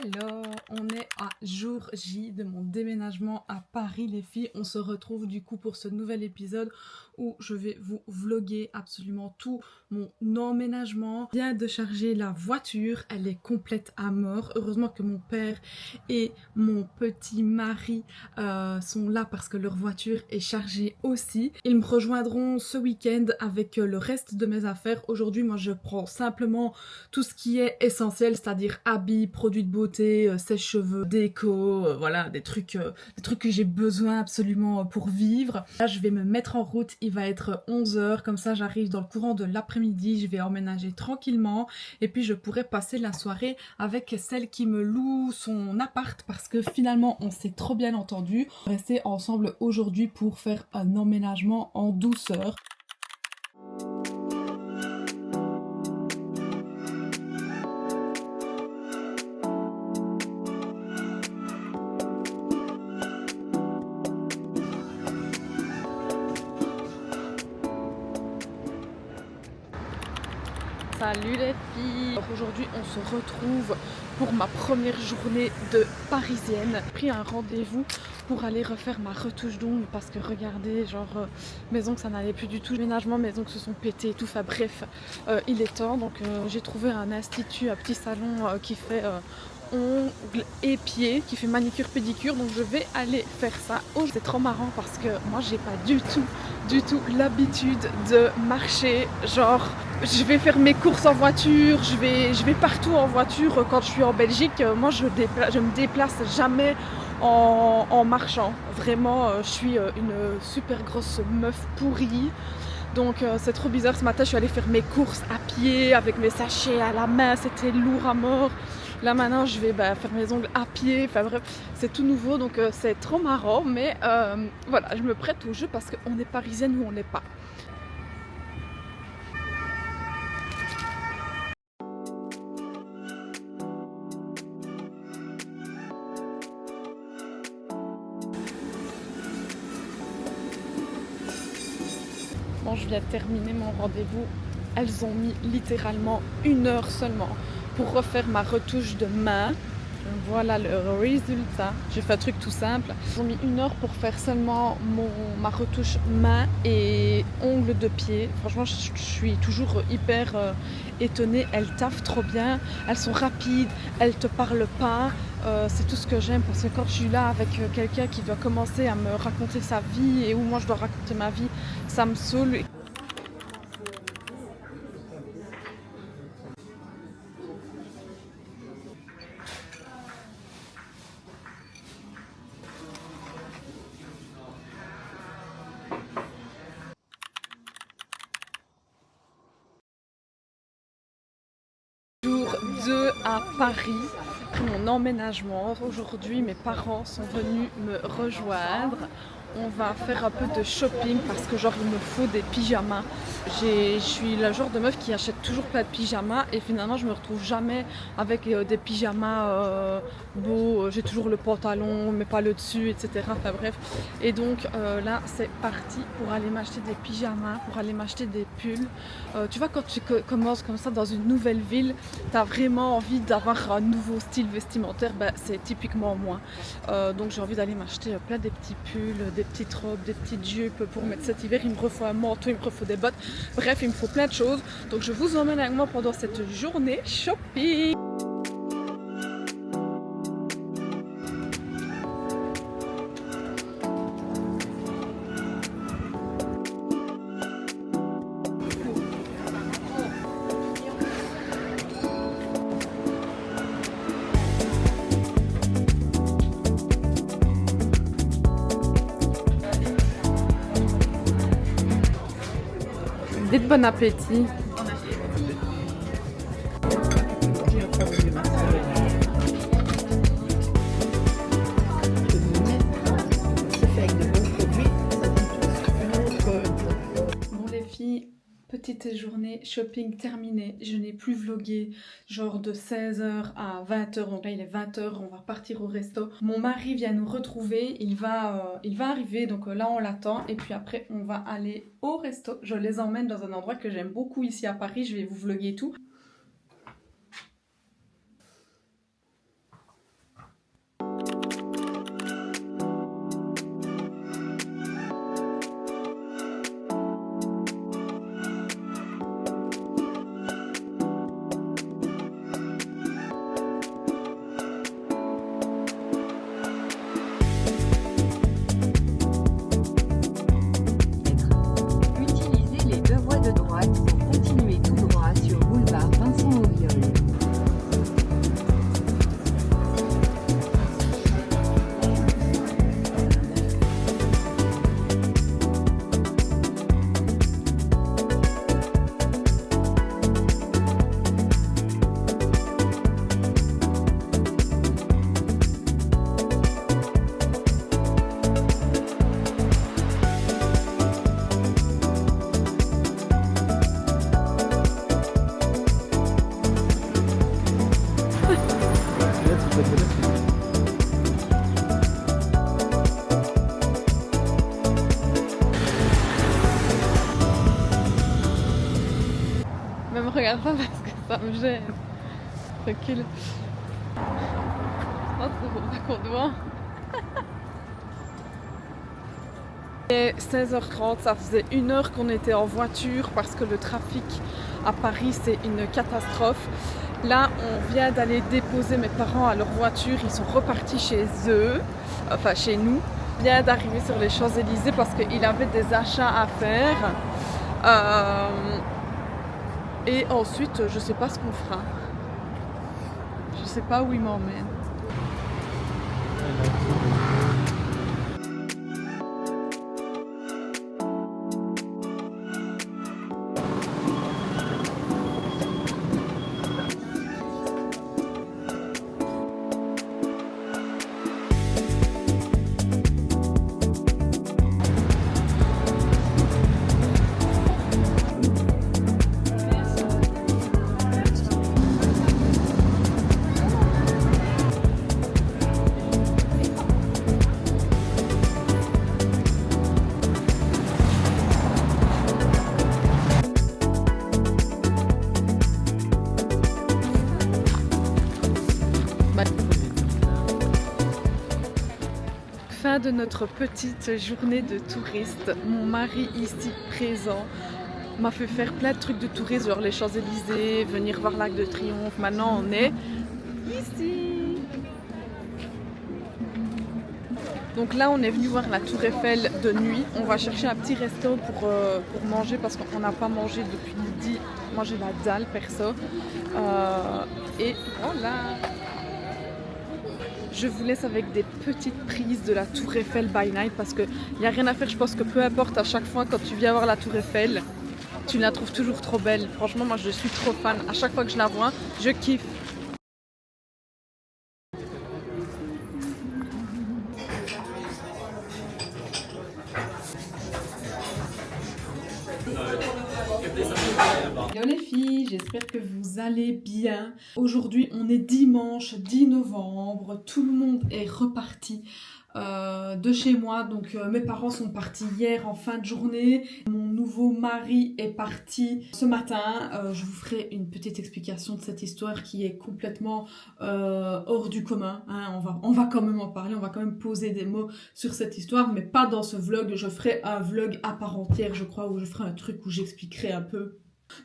Hello, on est à jour J de mon déménagement à Paris les filles. On se retrouve du coup pour ce nouvel épisode où je vais vous vlogger absolument tout mon emménagement. Je viens de charger la voiture, elle est complète à mort. Heureusement que mon père et mon petit mari sont là parce que leur voiture est chargée aussi. Ils me rejoindront ce week-end avec le reste de mes affaires. Aujourd'hui moi je prends simplement tout ce qui est essentiel, c'est-à-dire habits, produits de beauté, sèche-cheveux, déco, voilà, des trucs que j'ai besoin absolument pour vivre. Là, je vais me mettre en route, il va être 11 h, comme ça j'arrive dans le courant de l'après-midi, je vais emménager tranquillement et puis je pourrai passer la soirée avec celle qui me loue son appart parce que finalement on s'est trop bien entendu. On va rester ensemble aujourd'hui pour faire un emménagement en douceur. Salut les filles. Aujourd'hui on se retrouve pour ma première journée de parisienne. J'ai pris un rendez-vous pour aller refaire ma retouche d'ongles parce que regardez, genre mes ongles ça n'allait plus du tout. Ménagement, mes ongles se sont pétés et tout. Enfin bref, il est temps. Donc j'ai trouvé un institut, un petit salon qui fait ongles et pieds, qui fait manicure pédicure, donc je vais aller faire ça. Oh, c'est trop marrant parce que moi j'ai pas du tout l'habitude de marcher, genre je vais faire mes courses en voiture, je vais partout en voiture quand je suis en Belgique. Moi je me déplace jamais en marchant, vraiment je suis une super grosse meuf pourrie. Donc c'est trop bizarre. Ce matin je suis allée faire mes courses à pied avec mes sachets à la main, c'était lourd à mort. Là maintenant je vais faire mes ongles à pied, enfin bref c'est tout nouveau donc c'est trop marrant, mais voilà, je me prête au jeu parce qu'on est parisienne ou on n'est pas. Bon, je viens de terminer mon rendez-vous. Elles ont mis littéralement 1 heure seulement pour refaire ma retouche de main. Voilà le résultat. J'ai fait un truc tout simple. Ils ont mis 1 heure pour faire seulement ma retouche main et ongles de pied. Franchement, je suis toujours hyper étonnée. Elles taffent trop bien. Elles sont rapides. Elles te parlent pas. C'est tout ce que j'aime parce que quand je suis là avec quelqu'un qui doit commencer à me raconter sa vie et où moi je dois raconter ma vie, ça me saoule. Jour 2 à Paris, après mon emménagement. Aujourd'hui, mes parents sont venus me rejoindre. On va faire un peu de shopping parce que genre il me faut des pyjamas. Je suis le genre de meuf qui achète toujours plein de pyjamas et finalement je me retrouve jamais avec des pyjamas beaux. J'ai toujours le pantalon mais pas le dessus, etc. Enfin bref. Et donc là c'est parti pour aller m'acheter des pyjamas, pour aller m'acheter des pulls. Tu vois, quand tu commences comme ça dans une nouvelle ville, t'as vraiment envie d'avoir un nouveau style vestimentaire, c'est typiquement moi. Donc j'ai envie d'aller m'acheter plein des petits pulls, des petites robes, des petites jupes pour mettre cet hiver. Il me refaut un manteau, il me refaut des bottes. Bref, il me faut plein de choses. Donc je vous emmène avec moi pendant cette journée shopping. Dites bon appétit. Bon les filles, petite journée shopping terminée. Je n'ai plus vlogué genre de 16 h à 20 h. Donc là il est 20 h, on va partir au resto. Mon mari vient nous retrouver, il va arriver, donc là on l'attend. Et puis après on va aller au resto. Je les emmène dans un endroit que j'aime beaucoup ici à Paris, je vais vous vlogger tout. me regarde pas parce que ça me gêne. Recule. Oh, c'est bon, qu'on doit. Et 16h30, ça faisait 1 heure qu'on était en voiture parce que le trafic à Paris c'est une catastrophe. Là on vient d'aller déposer mes parents à leur voiture, ils sont repartis chez eux, enfin chez nous. On vient d'arriver sur les Champs-Élysées parce qu'ils avaient des achats à faire. Et ensuite je sais pas ce qu'on fera. Je sais pas où ils m'emmènent. Fin de notre petite journée de touristes. Mon mari ici présent m'a fait faire plein de trucs de touristes, genre les Champs-Élysées, venir voir l'Arc de Triomphe. Maintenant on est ici. Donc là on est venu voir la Tour Eiffel de nuit. On va chercher un petit resto pour manger parce qu'on n'a pas mangé depuis midi. Moi j'ai la dalle perso. Et voilà. Je vous laisse avec des petites prises de la Tour Eiffel by night parce qu'il n'y a rien à faire. Je pense que peu importe, à chaque fois quand tu viens voir la Tour Eiffel, tu la trouves toujours trop belle. Franchement, moi je suis trop fan. À chaque fois que je la vois, je kiffe. Hello les filles, j'espère que vous allez bien. Aujourd'hui on est dimanche 10 novembre, tout le monde est reparti de chez moi. Donc mes parents sont partis hier en fin de journée, mon nouveau mari est parti ce matin. Je vous ferai une petite explication de cette histoire qui est complètement hors du commun, hein. On va quand même en parler, on va quand même poser des mots sur cette histoire, mais pas dans ce vlog. Je ferai un vlog à part entière je crois, où je ferai un truc où j'expliquerai un peu.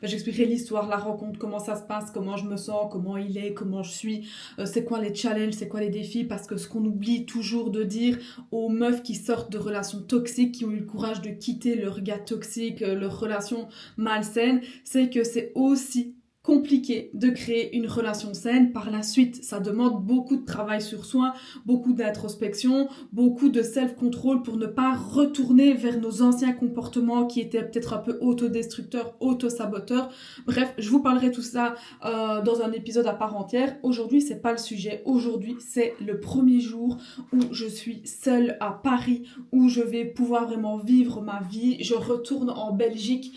J'expliquerai l'histoire, la rencontre, comment ça se passe, comment je me sens, comment il est, comment je suis, c'est quoi les challenges, c'est quoi les défis, parce que ce qu'on oublie toujours de dire aux meufs qui sortent de relations toxiques, qui ont eu le courage de quitter leur gars toxique, leur relation malsaine, c'est que c'est aussi compliqué de créer une relation saine par la suite. Ça demande beaucoup de travail sur soi, beaucoup d'introspection, beaucoup de self-control pour ne pas retourner vers nos anciens comportements qui étaient peut-être un peu autodestructeurs, auto-saboteurs. Bref, je vous parlerai tout ça dans un épisode à part entière. Aujourd'hui, c'est pas le sujet. Aujourd'hui, c'est le premier jour où je suis seule à Paris, où je vais pouvoir vraiment vivre ma vie. Je retourne en Belgique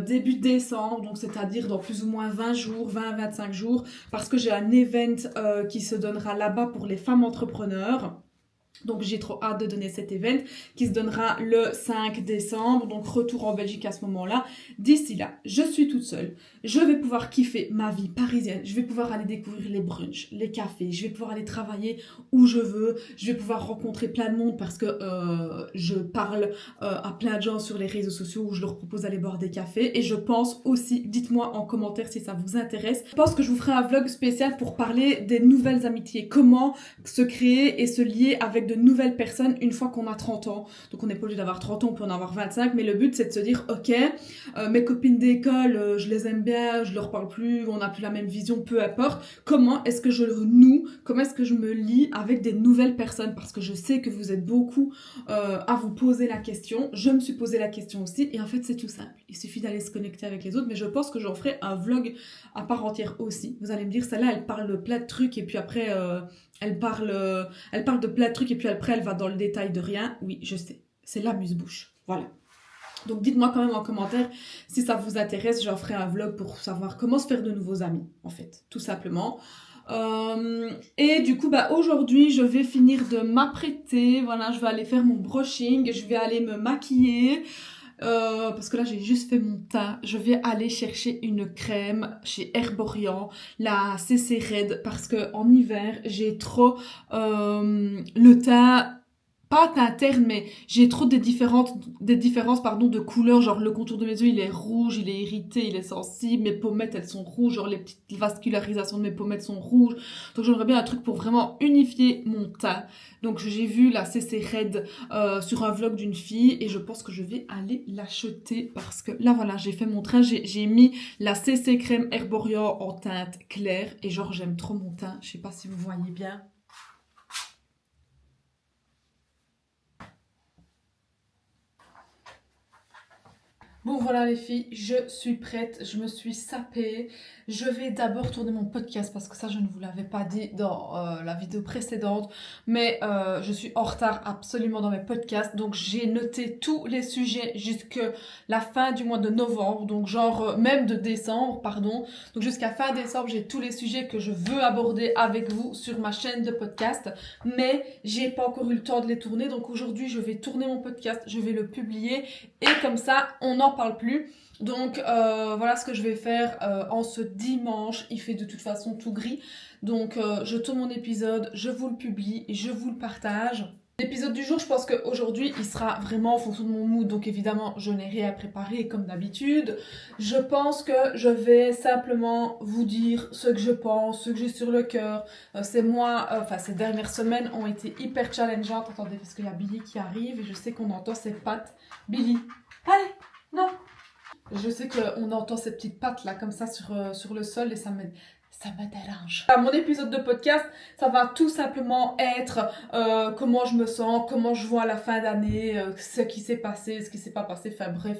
début décembre, donc c'est-à-dire dans plus ou moins 20 jours, 20-25 jours, parce que j'ai un event qui se donnera là-bas pour les femmes entrepreneurs. Donc j'ai trop hâte de donner cet event qui se donnera le 5 décembre, donc retour en Belgique à ce moment-là. D'ici là, je suis toute seule, je vais pouvoir kiffer ma vie parisienne, je vais pouvoir aller découvrir les brunchs, les cafés, je vais pouvoir aller travailler où je veux, je vais pouvoir rencontrer plein de monde parce que je parle à plein de gens sur les réseaux sociaux où je leur propose d'aller boire des cafés. Et je pense aussi, dites-moi en commentaire si ça vous intéresse, je pense que je vous ferai un vlog spécial pour parler des nouvelles amitiés, comment se créer et se lier avec de nouvelles personnes une fois qu'on a 30 ans. Donc on n'est pas obligé d'avoir 30 ans, on peut en avoir 25, mais le but c'est de se dire ok, mes copines d'école, je les aime bien, je leur parle plus, on n'a plus la même vision, peu importe. Comment est-ce que je renoue, comment est-ce que je me lie avec des nouvelles personnes, parce que je sais que vous êtes beaucoup à vous poser la question, je me suis posé la question aussi, et en fait c'est tout simple, il suffit d'aller se connecter avec les autres. Mais je pense que j'en ferai un vlog à part entière aussi. Vous allez me dire, celle-là elle parle de plein de trucs et puis après elle parle de plein de trucs et puis après elle va dans le détail de rien. Oui, je sais, c'est l'amuse-bouche, voilà. Donc dites-moi quand même en commentaire si ça vous intéresse, j'en ferai un vlog pour savoir comment se faire de nouveaux amis, en fait, tout simplement. Et du coup, aujourd'hui, je vais finir de m'apprêter, voilà, je vais aller faire mon brushing, je vais aller me maquiller. parce que là j'ai juste fait mon teint. Je vais aller chercher une crème chez Herborian, la CC Red, parce que en hiver j'ai trop le teint, pas teint terne, mais j'ai trop des différences pardon, de couleurs. Genre le contour de mes yeux il est rouge, il est irrité, il est sensible, mes pommettes elles sont rouges, genre les petites vascularisations de mes pommettes sont rouges. Donc j'aimerais bien un truc pour vraiment unifier mon teint. Donc j'ai vu la CC Red sur un vlog d'une fille et je pense que je vais aller l'acheter parce que là voilà j'ai fait mon train, j'ai mis la CC crème Herborian en teinte claire et genre j'aime trop mon teint, je sais pas si vous voyez bien. Bon voilà les filles, je suis prête, je me suis sapée. Je vais d'abord tourner mon podcast parce que ça je ne vous l'avais pas dit dans la vidéo précédente. Mais je suis en retard absolument dans mes podcasts. Donc j'ai noté tous les sujets jusqu'à la fin du mois de novembre. Donc genre même de décembre, pardon. Donc jusqu'à fin décembre j'ai tous les sujets que je veux aborder avec vous sur ma chaîne de podcast. Mais j'ai pas encore eu le temps de les tourner. Donc aujourd'hui je vais tourner mon podcast, je vais le publier. Et comme ça on n'en parle plus. Donc voilà ce que je vais faire en ce dimanche. Il fait de toute façon tout gris. Donc je tourne mon épisode, je vous le publie et je vous le partage. L'épisode du jour, je pense qu'aujourd'hui, il sera vraiment en fonction de mon mood. Donc évidemment, je n'ai rien préparé comme d'habitude. Je pense que je vais simplement vous dire ce que je pense, ce que j'ai sur le cœur. Ces dernières semaines ont été hyper challengeantes. Attendez, parce qu'il y a Billy qui arrive et je sais qu'on entend ses pattes. Billy, allez, non. Je sais qu'on entend ces petites pattes là comme ça sur le sol et ça me dérange. Mon épisode de podcast, ça va tout simplement être comment je me sens, comment je vois la fin d'année, ce qui s'est passé, ce qui s'est pas passé, enfin bref.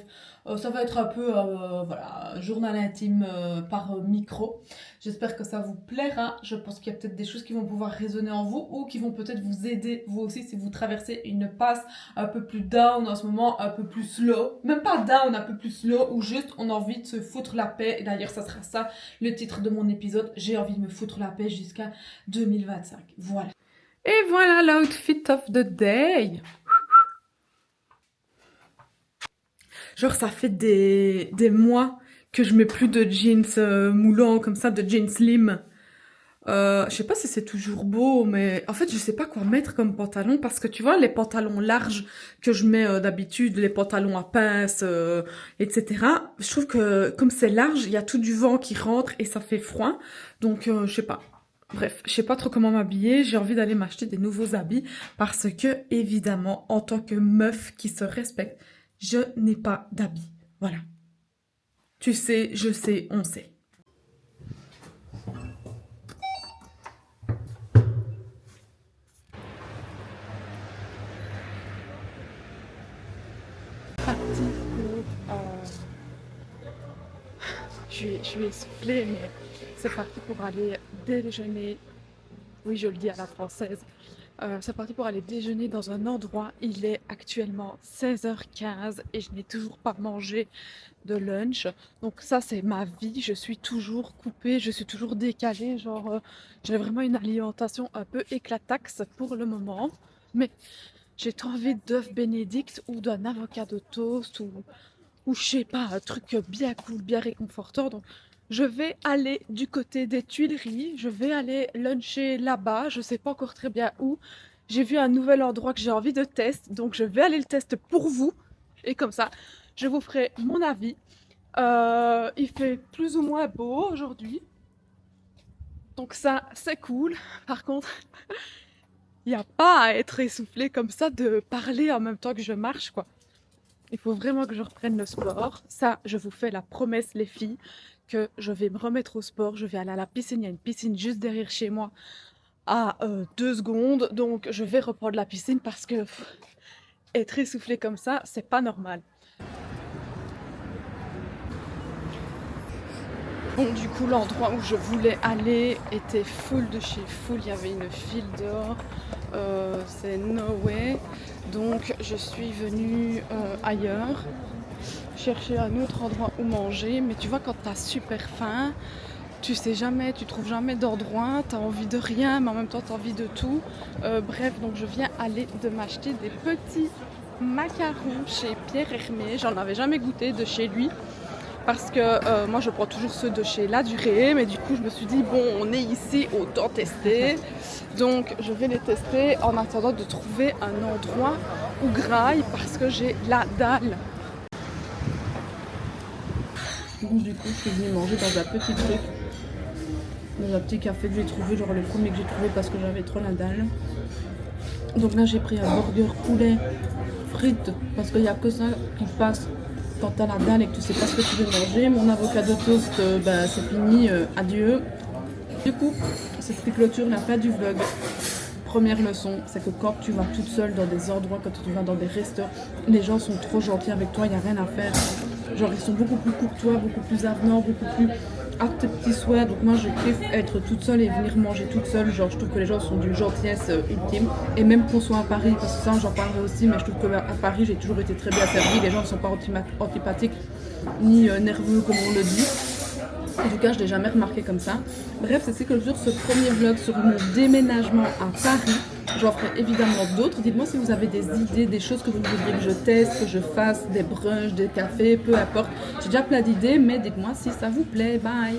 Ça va être un peu voilà, journal intime par micro. J'espère que ça vous plaira. Je pense qu'il y a peut-être des choses qui vont pouvoir résonner en vous ou qui vont peut-être vous aider vous aussi si vous traversez une passe un peu plus down en ce moment, un peu plus slow. Même pas down, un peu plus slow ou juste on a envie de se foutre la paix. Et d'ailleurs ça sera ça le titre de mon épisode. J'ai envie de me foutre la paix jusqu'à 2025. Voilà. Et voilà l'outfit of the day. Genre ça fait des mois que je mets plus de jeans moulants comme ça, de jeans slim. Je sais pas si c'est toujours beau, mais en fait je sais pas quoi mettre comme pantalon parce que tu vois les pantalons larges que je mets d'habitude, les pantalons à pince, etc. Je trouve que comme c'est large, il y a tout du vent qui rentre et ça fait froid. Donc je sais pas. Bref, je sais pas trop comment m'habiller, j'ai envie d'aller m'acheter des nouveaux habits parce que évidemment en tant que meuf qui se respecte, je n'ai pas d'habits. Voilà. Tu sais, je sais, on sait. Parti pour... je suis essoufflée, mais c'est parti pour aller déjeuner. Oui, je le dis à la française. C'est parti pour aller déjeuner dans un endroit. Il est actuellement 16h15 et je n'ai toujours pas mangé de lunch. Donc ça, c'est ma vie. Je suis toujours coupée, je suis toujours décalée. Genre, j'ai vraiment une alimentation un peu éclataxe pour le moment. Mais j'ai trop envie d'œufs bénédicts ou d'un avocado toast ou je sais pas, un truc bien cool, bien réconfortant. Donc je vais aller du côté des Tuileries, je vais aller luncher là-bas, je sais pas encore très bien où. J'ai vu un nouvel endroit que j'ai envie de tester, donc je vais aller le tester pour vous. Et comme ça, je vous ferai mon avis. Il fait plus ou moins beau aujourd'hui. Donc ça, c'est cool. Par contre, il n'y a pas à être essoufflé comme ça de parler en même temps que je marche, quoi. Il faut vraiment que je reprenne le sport. Ça, je vous fais la promesse, les filles, que je vais me remettre au sport. Je vais aller à la piscine. Il y a une piscine juste derrière chez moi à 2 secondes. Donc, je vais reprendre la piscine parce que être essoufflé comme ça, c'est pas normal. Bon, du coup, l'endroit où je voulais aller était full de chez full. Il y avait une file dehors. C'est no way. Donc, je suis venue ailleurs chercher un autre endroit où manger. Mais tu vois, quand t'as super faim, tu sais jamais, tu trouves jamais d'endroit. T'as envie de rien, mais en même temps, t'as envie de tout. Bref, donc je viens aller de m'acheter des petits macarons chez Pierre Hermé. J'en avais jamais goûté de chez lui. Parce que moi je prends toujours ceux de chez La Durée, mais du coup je me suis dit bon on est ici, autant tester. Donc je vais les tester en attendant de trouver un endroit où graille parce que j'ai la dalle. Donc du coup je suis venue manger dans un petit truc, dans un petit café que j'ai trouvé, genre le premier que j'ai trouvé parce que j'avais trop la dalle. Donc là j'ai pris un burger poulet frites parce qu'il n'y a que ça qui passe quand t'as la dalle et que tu sais pas ce que tu veux manger. Mon avocado toast, c'est fini, adieu. Du coup, c'est ce qui clôture la fin du vlog. Première leçon, c'est que quand tu vas toute seule dans des endroits, quand tu vas dans des restaurants, les gens sont trop gentils avec toi, il n'y a rien à faire. Genre ils sont beaucoup plus courtois, beaucoup plus avenants, beaucoup plus à tes petits souhaits. Donc moi je kiffe être toute seule et venir manger toute seule. Genre je trouve que les gens sont d'une gentillesse ultime. Et même qu'on soit à Paris, parce que ça j'en parlerai aussi, mais je trouve qu'à Paris j'ai toujours été très bien servie. Les gens ne sont pas antipathiques ni nerveux comme on le dit. En tout cas, je ne l'ai jamais remarqué comme ça. Bref, c'est ce que sur ce premier vlog sur mon déménagement à Paris. J'en ferai évidemment d'autres. Dites-moi si vous avez des idées, des choses que vous voudriez que je teste, que je fasse, des brunchs, des cafés, peu importe. J'ai déjà plein d'idées, mais dites-moi si ça vous plaît. Bye!